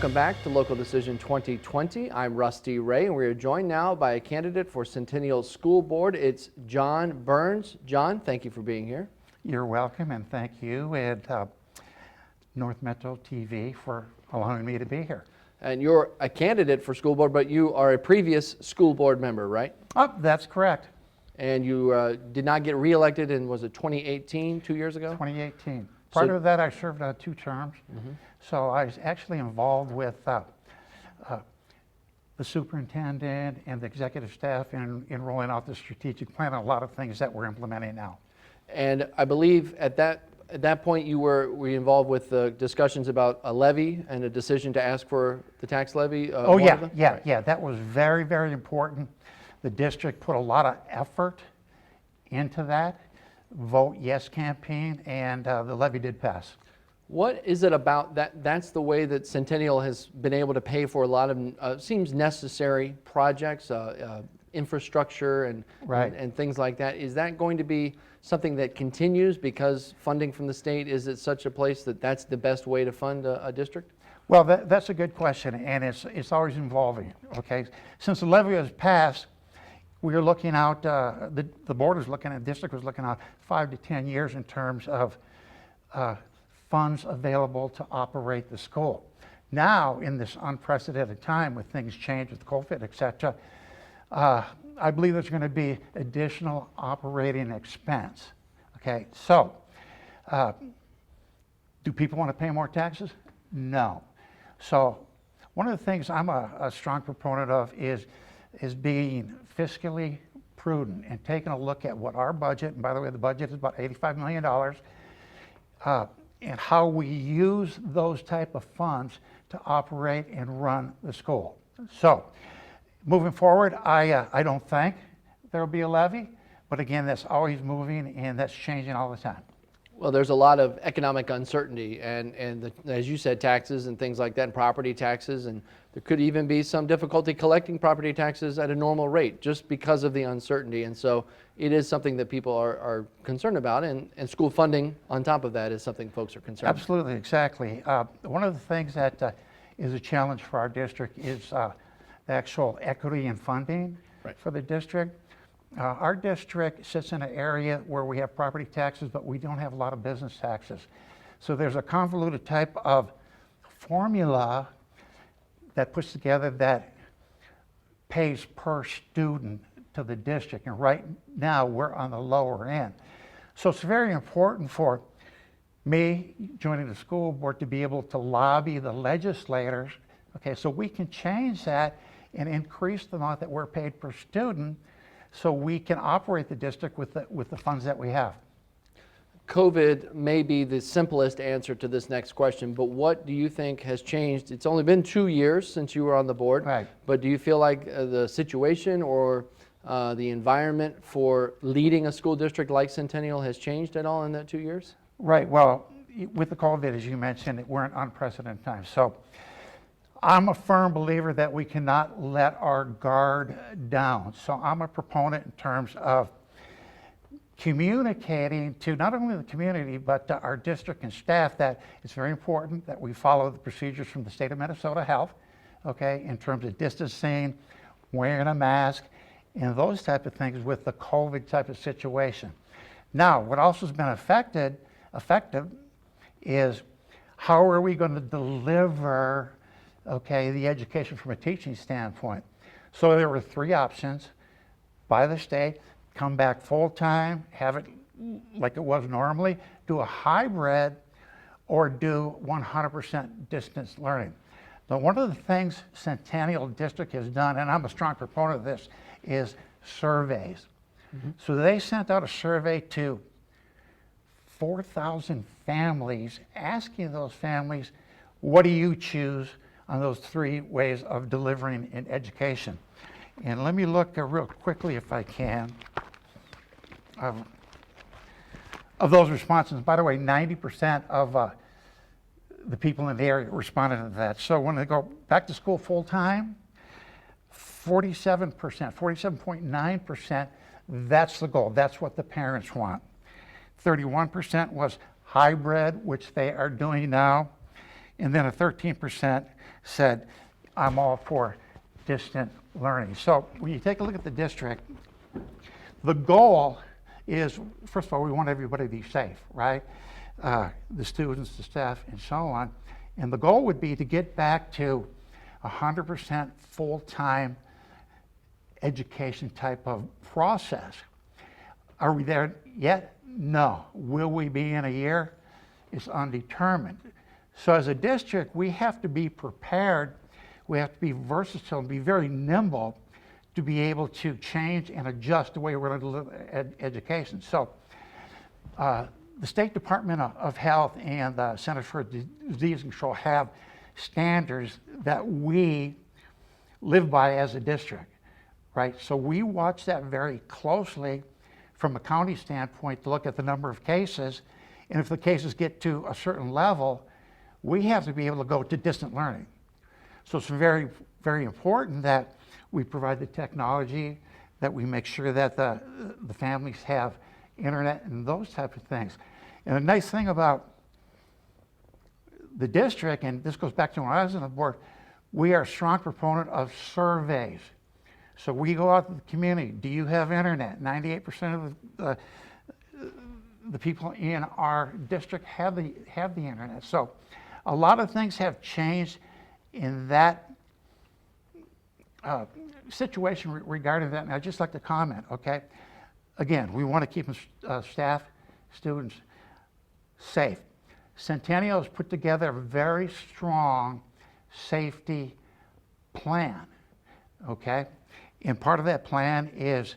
Welcome back to Local Decision 2020. I'm Rusty Ray, and we are joined now by a candidate for Centennial School Board. It's John Burns. John, thank you for being here. You're welcome, and thank you and North Metro TV for allowing me to be here. And you're a candidate for school board, but you are a previous school board member, right? Oh, that's correct. And you did not get reelected in, was it 2018, 2 years ago? 2018. Prior to that, I served 2 terms. So I was actually involved with the superintendent and the executive staff in rolling out the strategic plan and a lot of things that we're implementing now. And I believe at that point you were involved with discussions about a levy and a decision to ask for the tax levy. Oh yeah. That was very, very important. The district put a lot of effort into that Vote Yes campaign, and the levy did pass. What is it about that? That's the way that Centennial has been able to pay for a lot of seems necessary projects, infrastructure and things like that. Is that going to be something that continues because funding from the state is at such a place that that's the best way to fund a district? Well, that's a good question, and it's always evolving. Okay, since the levy was passed, we are looking out. The board is looking at, the district was looking out 5 to 10 years in terms of funds available to operate the school. Now, in this unprecedented time with things change with COVID, et cetera, I believe there's going to be additional operating expense. Okay, so do people want to pay more taxes? No. So one of the things I'm a strong proponent of is being fiscally prudent and taking a look at what our budget, and by the way, the budget is about $85 million, and how we use those type of funds to operate and run the school. So moving forward, I don't think there will be a levy, but again, that's always moving and that's changing all the time. Well, there's a lot of economic uncertainty and as you said, taxes and things like that, and property taxes, and there could even be some difficulty collecting property taxes at a normal rate just because of the uncertainty. And so it is something that people are concerned about, and school funding on top of that is something folks are concerned about. Absolutely, exactly. One of the things that is a challenge for our district is the actual equity in funding for the district. Our district sits in an area where we have property taxes, but we don't have a lot of business taxes. So there's a convoluted type of formula that puts together that pays per student to the district. And right now we're on the lower end. So it's very important for me joining the school board to be able to lobby the legislators, okay, so we can change that and increase the amount that we're paid per student, so we can operate the district with the funds that we have. COVID may be the simplest answer to this next question, but what do you think has changed? It's only been 2 years since you were on the board, right, but do you feel like the situation or the environment for leading a school district like Centennial has changed at all in that 2 years? Right, well, with the COVID, as you mentioned, we're in unprecedented times. So I'm a firm believer that we cannot let our guard down. So I'm a proponent in terms of communicating to not only the community, but to our district and staff that it's very important that we follow the procedures from the state of Minnesota Health, okay, in terms of distancing, wearing a mask, and those type of things with the COVID type of situation. Now, what also has been effective is how are we going to deliver, okay, the education from a teaching standpoint. So there were 3 options by the state: come back full-time, have it like it was normally, do a hybrid, or do 100% distance learning. Now, one of the things Centennial District has done, and I'm a strong proponent of this, is surveys. So they sent out a survey to 4,000 families, asking those families, what do you choose on those 3 ways of delivering in education? And let me look real quickly, if I can, of those responses. By the way, 90% of the people in the area responded to that. So when they go back to school full-time, 47.9%, that's the goal. That's what the parents want. 31% was hybrid, which they are doing now. and then a 13% said, I'm all for distant learning. So when you take a look at the district, the goal is, first of all, we want everybody to be safe, right? The students, the staff, and so on. And the goal would be to get back to 100% full-time education type of process. Are we there yet? No. Will we be in a year? It's undetermined. So as a district, we have to be prepared. We have to be versatile and be very nimble to be able to change and adjust the way we're going to deliver education. So the State Department of Health and the Centers for Disease Control have standards that we live by as a district, right? So we watch that very closely from a county standpoint to look at the number of cases. And if the cases get to a certain level, we have to be able to go to distant learning. So it's very, very important that we provide the technology, that we make sure that the families have internet and those types of things. And the nice thing about the district, and this goes back to when I was on the board, we are a strong proponent of surveys. So we go out to the community. Do you have internet? 98% of the people in our district have the internet. So a lot of things have changed in that situation regarding that, and I'd just like to comment, okay? Again, we want to keep staff, students safe. Centennial has put together a very strong safety plan, okay? And part of that plan is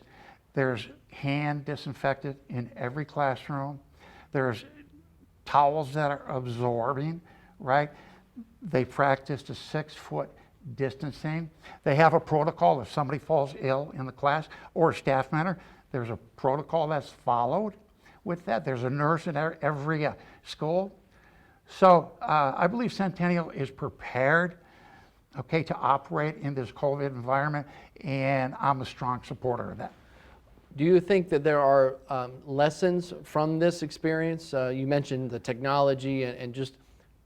there's hand disinfectant in every classroom. There's towels that are absorbing, right? They practiced a 6-foot distancing. They have a protocol if somebody falls ill in the class or a staff member. There's a protocol that's followed with that. There's a nurse in every school. So I believe Centennial is prepared, okay, to operate in this COVID environment, and I'm a strong supporter of that. Do you think that there are lessons from this experience? You mentioned the technology and just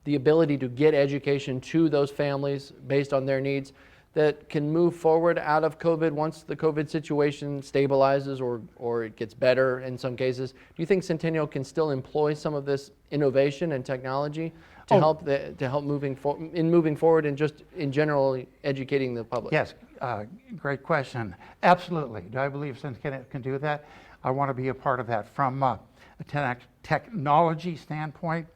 the ability to get education to those families based on their needs that can move forward out of COVID once the COVID situation stabilizes or it gets better in some cases. Do you think Centennial can still employ some of this innovation and technology to help moving forward and just in general educating the public? Yes, great question. Absolutely. Do I believe Centennial can do that? I want to be a part of that. From a technology standpoint,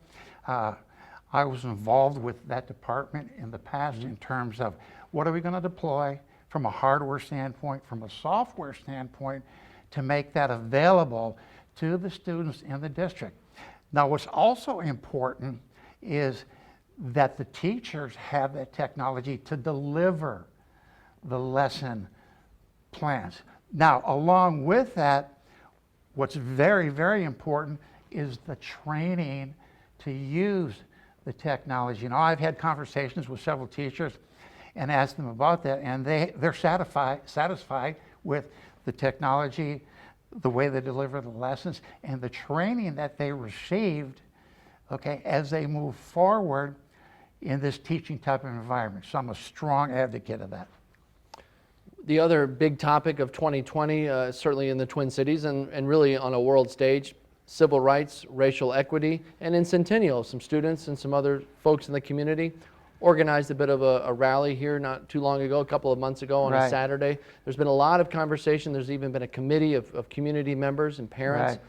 I was involved with that department in the past in terms of what are we going to deploy from a hardware standpoint, from a software standpoint, to make that available to the students in the district. Now, what's also important is that the teachers have that technology to deliver the lesson plans. Now, along with that, what's very, very important is the training to use the technology. You know, I've had conversations with several teachers and asked them about that, and they're satisfied with the technology, the way they deliver the lessons, and the training that they received, okay, as they move forward in this teaching type of environment. So I'm a strong advocate of that. The other big topic of 2020, certainly in the Twin Cities and really on a world stage, civil rights, racial equity, and in Centennial, some students and some other folks in the community organized a bit of a rally here not too long ago, a couple of months ago on a Saturday. There's been a lot of conversation. There's even been a committee of community members and parents.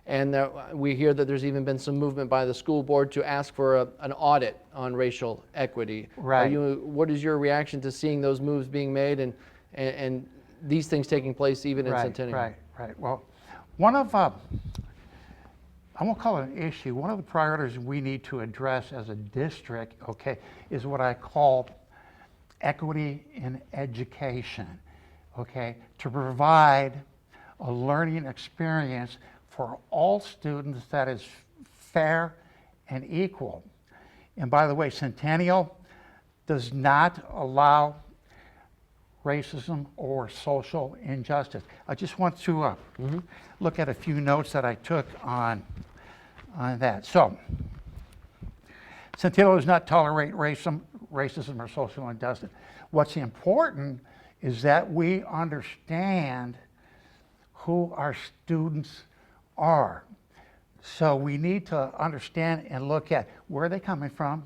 And we hear that there's even been some movement by the school board to ask for an audit on racial equity. What is your reaction to seeing those moves being made and these things taking place even in Centennial? Right. Well, one of, I won't call it an issue, one of the priorities we need to address as a district, okay, is what I call equity in education, okay, to provide a learning experience for all students that is fair and equal. And by the way, Centennial does not allow racism or social injustice. I just want to look at a few notes that I took on that. So, Centennial does not tolerate racism or social injustice. What's important is that we understand who our students are. So we need to understand and look at where they're coming from,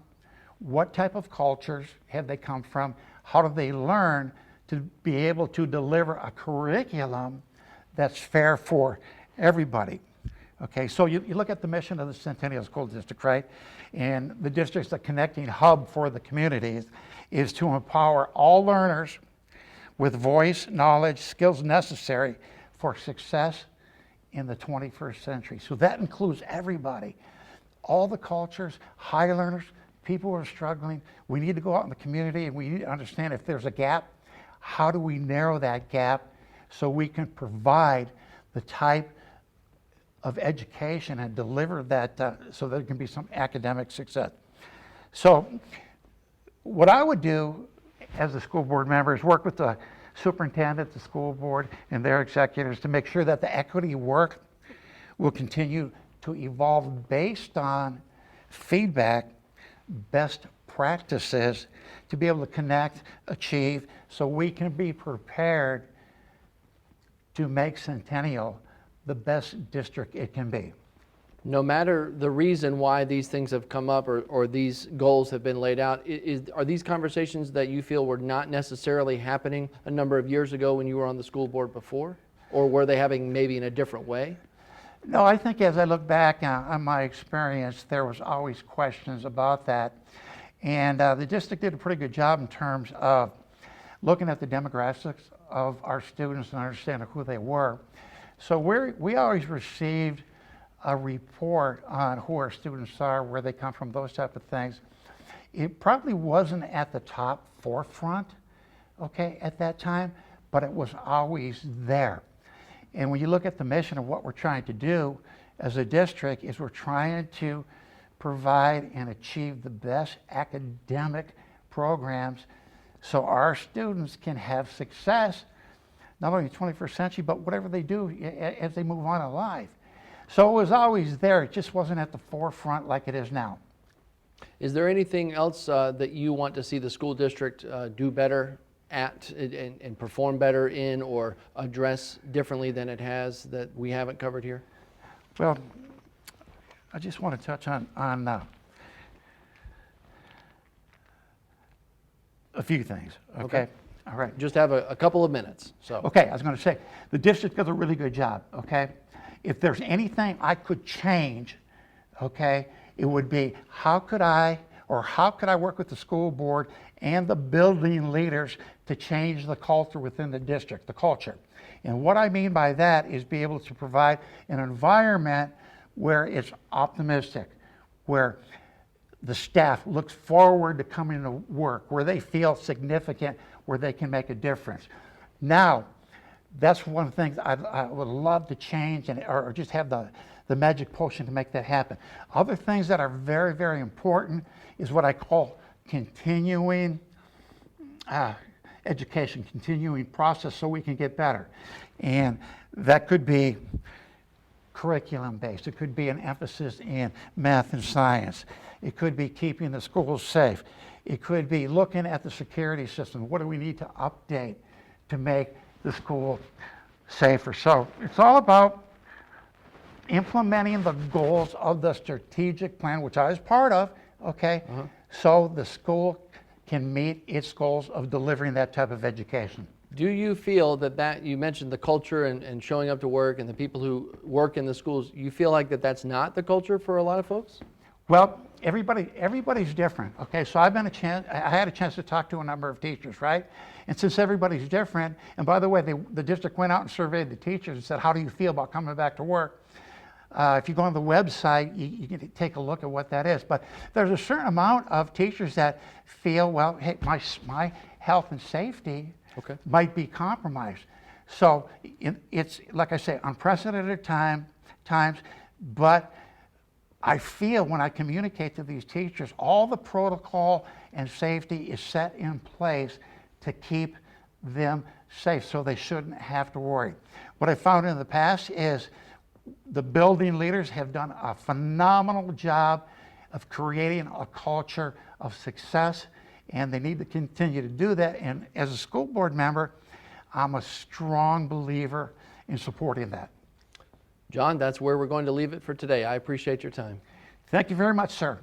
what type of cultures have they come from, how do they learn to be able to deliver a curriculum that's fair for everybody. Okay, so you look at the mission of the Centennial School District, right? And the district's a connecting hub for the communities is to empower all learners with voice, knowledge, skills necessary for success in the 21st century. So that includes everybody, all the cultures, high learners, people who are struggling. We need to go out in the community and we need to understand if there's a gap, how do we narrow that gap so we can provide the type of education and deliver that so there can be some academic success. So what I would do as a school board member is work with the superintendent, the school board, and their executives to make sure that the equity work will continue to evolve based on feedback, best practices to be able to connect, achieve, so we can be prepared to make Centennial the best district it can be. No matter the reason why these things have come up or these goals have been laid out, are these conversations that you feel were not necessarily happening a number of years ago when you were on the school board before? Or were they having maybe in a different way? No, I think as I look back on my experience, there was always questions about that. And the district did a pretty good job in terms of looking at the demographics of our students and understanding who they were. So we always received a report on who our students are, where they come from, those type of things. It probably wasn't at the top forefront, okay, at that time, but it was always there. And when you look at the mission of what we're trying to do as a district is we're trying to provide and achieve the best academic programs so our students can have success, not only in the 21st century, but whatever they do as they move on in life. So it was always there, it just wasn't at the forefront like it is now. Is there anything else that you want to see the school district do better at and perform better in or address differently than it has that we haven't covered here? Well, I just want to touch on a few things, okay? All right. Just have a couple of minutes. So. Okay, I was going to say, the district does a really good job, okay? If there's anything I could change, okay, it would be how could I work with the school board and the building leaders to change the culture within the district, the culture. And what I mean by that is be able to provide an environment where it's optimistic, where the staff looks forward to coming to work, where they feel significant, where they can make a difference. Now, that's one thing I would love to change or just have the magic potion to make that happen. Other things that are very, very important is what I call continuing education, continuing process so we can get better. And that could be curriculum based. It could be an emphasis in math and science. It could be keeping the schools safe. It could be looking at the security system. What do we need to update to make the school safer? So it's all about implementing the goals of the strategic plan, which I was part of, okay? So the school can meet its goals of delivering that type of education. Do you feel that you mentioned the culture and showing up to work and the people who work in the schools, you feel like that's not the culture for a lot of folks? Well, everybody's different, okay? So I had a chance to talk to a number of teachers, right? And since everybody's different, and by the way, the district went out and surveyed the teachers and said, how do you feel about coming back to work? If you go on the website, you can take a look at what that is. But there's a certain amount of teachers that feel, well, hey, my health and safety might be compromised. So it's, like I say, unprecedented times, but I feel when I communicate to these teachers, all the protocol and safety is set in place to keep them safe, so they shouldn't have to worry. What I found in the past is the building leaders have done a phenomenal job of creating a culture of success, and they need to continue to do that. And as a school board member, I'm a strong believer in supporting that. John, that's where we're going to leave it for today. I appreciate your time. Thank you very much, sir.